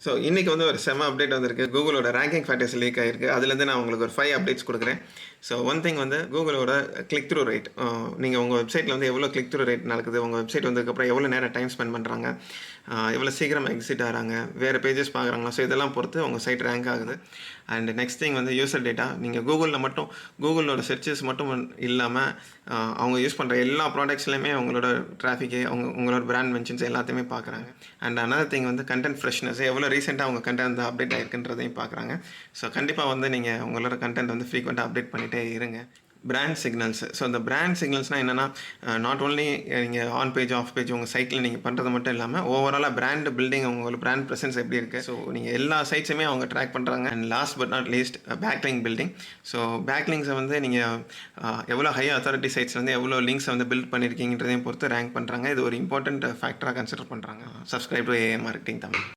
So இன்றைக்கி வந்து ஒரு செம அப்டேட் வந்திருக்கு. கூகுளோட ரேங்கிங் ஃபேக்டர்ஸ் லீக் ஆகிருக்கு. அதுலேருந்து நான் உங்களுக்கு ஒரு 5 அப்டேட்ஸ் கொடுக்குறேன். ஸோ ஒன் திங் வந்து கூகுளோட கிளிக் த்ரூ ரேட். நீங்கள் உங்கள் வெப்சைட்டில் வந்து எவ்வளோ கிளிக் த்ரூ ரேட் நடக்குது, உங்கள் வெப்சைட் வந்ததுக்கப்புறம் எவ்வளோ நேரம் டைம் ஸ்பெண்ட் பண்ணுறாங்க, எவ்வளோ சீக்கிரம் எக்ஸிட் ஆகிறாங்க, வேறு பேஜஸ் பார்க்குறாங்களா, ஸோ இதெல்லாம் பொறுத்து உங்கள் சைட் ரேங்க் ஆகுது. அண்ட் நெக்ஸ்ட் திங் வந்து யூசர் டேட்டா. நீங்கள் கூகுளில் மட்டும் கூகுளோட சர்ச்சஸ் மட்டும் இல்லாமல் அவங்க யூஸ் பண்ணுற எல்லா ப்ராடக்ட்ஸ்லையுமே உங்களோட டிராஃபிக்கு, உங்களோட பிராண்ட் மென்ஷன்ஸ் எல்லாத்தையுமே பார்க்குறாங்க. அண்ட் அனதர் திங் வந்து கண்டென்ட் ஃப்ரெஷ்னஸ், எவ்வளோ ரீசெண்டாக அவங்க கண்டென்ட் அப்டேட் ஆகிருக்குன்றதையும் பார்க்குறாங்க. ஸோ கண்டிப்பாக வந்து நீங்கள் உங்களோட கண்டென்ட் வந்து ஃப்ரீக்வெண்ட்டாக அப்டேட் பண்ணிகிட்டே இருங்க. Brand signals. ஸோ இந்த பிராண்ட் சிக்னல்ஸ்னால் என்னென்னா, நாட் ஓன்லி நீங்கள் ஆன் பேஜ் ஆஃப் பேஜ் உங்கள் சைட்டில் நீங்கள் பண்ணுறது மட்டும் இல்லாமல் ஓவராலாக பிராண்ட் பில்டிங், உங்களோட பிராண்ட் ப்ரெசன்ஸ் எப்படி இருக்குது, ஸோ நீங்கள் எல்லா சைட்ஸுமே அவங்க ட்ராக் பண்ணுறாங்க. And last but not least backlink building. So பேக்லிங்ஸை வந்து நீங்கள் எவ்வளோ ஹை அத்தாரிட்டி சைட்ஸ்லேருந்து எவ்வளோ லிங்க்ஸை வந்து பில்ட் பண்ணியிருக்கீங்கன்றதையும் பொறுத்து ரேங்க் பண்ணுறாங்க. இது ஒரு இம்பார்ட்டண்ட் ஃபேக்டராக கன்சிடர் பண்ணுறாங்க. Subscribe to AA marketing Tamil.